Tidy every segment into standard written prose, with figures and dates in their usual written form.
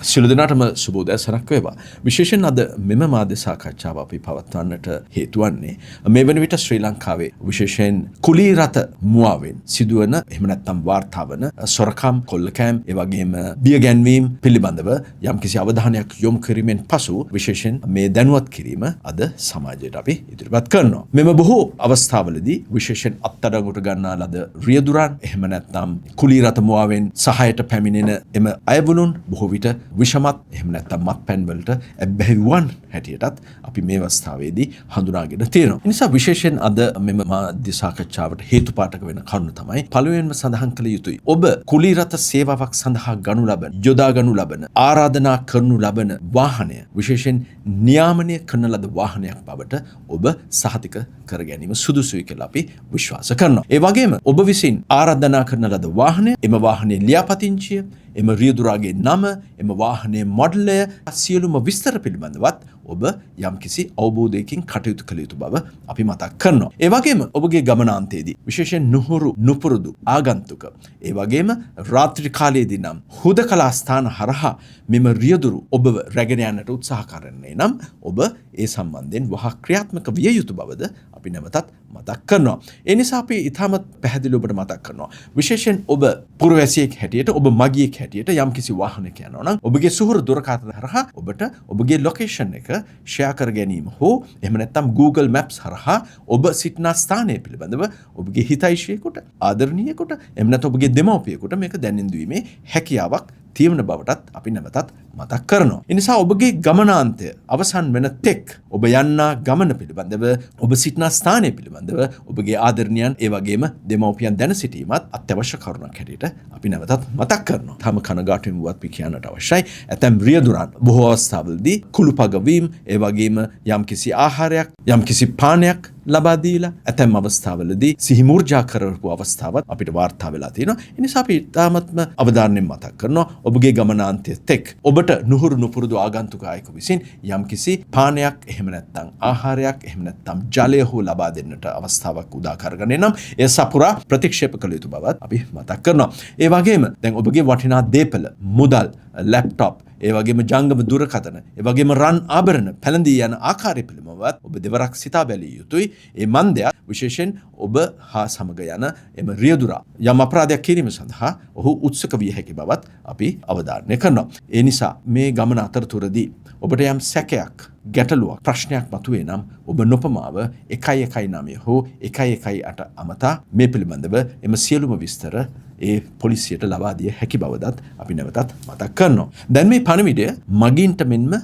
සියලු දෙනාටම සුබ උදෑසනක් වේවා. විශේෂයෙන් අද මෙම මාධ්‍ය සාකච්ඡාව අපි පවත්වන්නට හේතු වන්නේ මේ වන විට ශ්‍රී ලංකාවේ විශේෂයෙන් කුලී රථ මුවාවෙන් සිදුවන එහෙම නැත්නම් වාර්තා වන සොරකම්, කොල්ලකෑම්, ඒ වගේම බිය ගැන්වීම් පිළිබඳව යම්කිසි අවධානයක් යොමු කිරීමෙන් පසු විශේෂයෙන් මේ දැනුවත් කිරීම අද සමාජයට අපි ඉදිරිපත් කරනවා. මෙම බොහෝ අවස්ථාවලදී විශේෂයෙන් අත්අඩංගුවට ගන්නා ලද රියදුරන් එහෙම නැත්නම් කුලී රථ මුවාවෙන් සහායට පැමිණෙන එම අයවලුන් බොහෝ විට විෂමත් එහෙම නැත්නම් මත්පැන් වලට ඇබ්බැහිවන් හැටියටත් අපි මේ අවස්ථාවේදී හඳුනාගෙන තියෙනවා. ඒ නිසා විශේෂයෙන් අද මෙම මාධ්‍ය සාකච්ඡාවට හේතුපාඨක වෙන කරුණ තමයි පළමුවෙන්ම සඳහන් කළ යුතුයි. ඔබ කුලී රථ සේවාවක් සඳහා ගනු ලබන, යොදා ගනු ලබන, ආරාධනා කරනු ලබන වාහනය විශේෂයෙන් නියාමනය කරන ලද වාහනයක් බවට ඔබ සහතික කර ගැනීම සුදුසුයි කියලා අපි විශ්වාස කරනවා. ඒ වගේම ඔබ විසින් ආරාධනා කරන ලද වාහනය, එම වාහනයේ ලියාපදිංචිය, එම රියදුරාගේ නම, එම වාහනයේ මොඩලය සියලුම විස්තර පිළිබඳවත් ඔබ යම්කිසි අවබෝධයකින් කටයුතු කළ යුතු බව අපි මතක් කරනවා. ඒ වගේම ඔබගේ ගමනාන්තයේදී විශේෂයෙන් නුහුරු නුපුරුදු ආගන්තුක, ඒ වගේම රාත්‍රී කාලයේදී නම් හුදකලා ස්ථාන හරහා මෙම රියදුරු ඔබව රැගෙන යන්නට උත්සාහ කරන්නේ නම් ඔබ ඒ සම්බන්ධයෙන් වහා ක්‍රියාත්මක විය යුතු බවද අපි නැවතත් මතක් කරනවා. ඒ නිසා අපි ඉතාමත් පැහැදිලිව ඔබට මතක් කරනවා. විශේෂයෙන් ඔබ පුරවැසියෙක් හැටියට, ඔබ මගියෙක් හැටියට යම්කිසි වාහනයක යනවා නම් ඔබගේ සුහුරු දුරකථන හරහා ඔබට ඔබගේ ලොකේෂන් එක ෂෙයා කර ගැනීම හෝ එහෙම නැත්නම් Google Maps හරහා ඔබ සිටින ස්ථානය පිළිබඳව ඔබගේ හිතයිෂියෙකුට, ආදරණීයෙකුට, එහෙම නැත්නම් ඔබගේ දෙමව්පියෙකුට මේක දැනෙන්න දීමේ හැකියාවක් තියෙන බවටත් අපි නැවතත් මතක් කරනවා. ඒ නිසා ඔබගේ ගමනාන්තය අවසන් වෙන තෙක් ඔබ යන්නා ගමන පිළිබඳව, ඔබ සිටින ස්ථානය පිළිබඳව ඔබගේ ආදරණීයන් ඒ වගේම දෙමව්පියන් දැන සිටීමත් අත්‍යවශ්‍ය කරුණක් හැටියට අපි නැවතත් මතක් කරනවා. තම කනගාටුවෙන් වුවත් අපි කියන්නට අවශ්‍යයි. ඇතැම් රියදුරන් බොහෝ අවස්ථාවලදී කුළුපගවීම්, ඒ වගේම යම්කිසි ආහාරයක්, යම්කිසි පානයක් ලබා දීලා ඇතැම් අවස්ථාවලදී සිහිමූර්ජා කරපු අවස්ථාවත් අපිට වාර්තා වෙලා තියෙනවා. ඒ නිසා අපි තාමත්ම අවධානයෙන් මතක් කරනවා ඔබගේ ගමනාන්තය තෙක් ඔබට නුහුරු නුපුරුදු ආගන්තුක අයෙකු විසින් යම්කිසි පානයක්, එහෙම නැත්නම් ආහාරයක්, එහෙම නැත්නම් ජලය හෝ ලබා දෙන්නට අවස්ථාවක් උදා කරගෙන නම් ඒ සපුරා ප්‍රතික්ෂේප කළ යුතු බවත් අපි මතක් කරනවා. ඒ වගේම දැන් ඔබගේ වටිනා දේපල, මුදල්, ලැප්ටොප්, ඒ වගේම ජංගම දුරකථන, ඒ වගේම රන් ආභරණ පැළඳී යන ආකාරය පිළිබඳවත් ඔබ දෙවරක් සිතා බැලිය යුතුයි. ඒ මන්දයා විශේෂයෙන් ඔබ හා සමග යන එම රියදුරා යම් අපරාධයක් කිරීම සඳහා ඔහු උත්සුක විය හැකි බවත් අපි අවධාරණය කරනවා. ඒ නිසා මේ ගමන අතරතුරදී ඔබට යම් සැකයක්, ගැටලුවක්, ප්‍රශ්නයක් මතුවේ නම් ඔබ නොපමාව 119 හෝ 118 අමතා මේ පිළිබඳව එම සියලුම විස්තර ඒ පොලිසියට ලබා දිය හැකි බවදත් අපි නැවතත් මතක් කරනවා. දැන් මේ පණිවිඩය මගින්ට මෙන්ම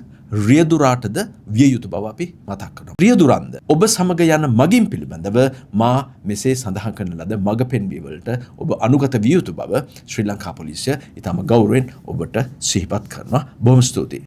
රියදුරාටද විය යුතු බව අපි මතක් කරනවා. රියදුරන්ද ඔබ සමග යන මගින් පිළිබඳව මා මෙසේ සඳහන් කරන ලද මග පෙන්වීමවලට ඔබ අනුගත විය යුතු බව ශ්‍රී ලංකා පොලිසිය ඉතාම ගෞරවයෙන් ඔබට සිහිපත් කරනවා. බොහොම ස්තුතියි.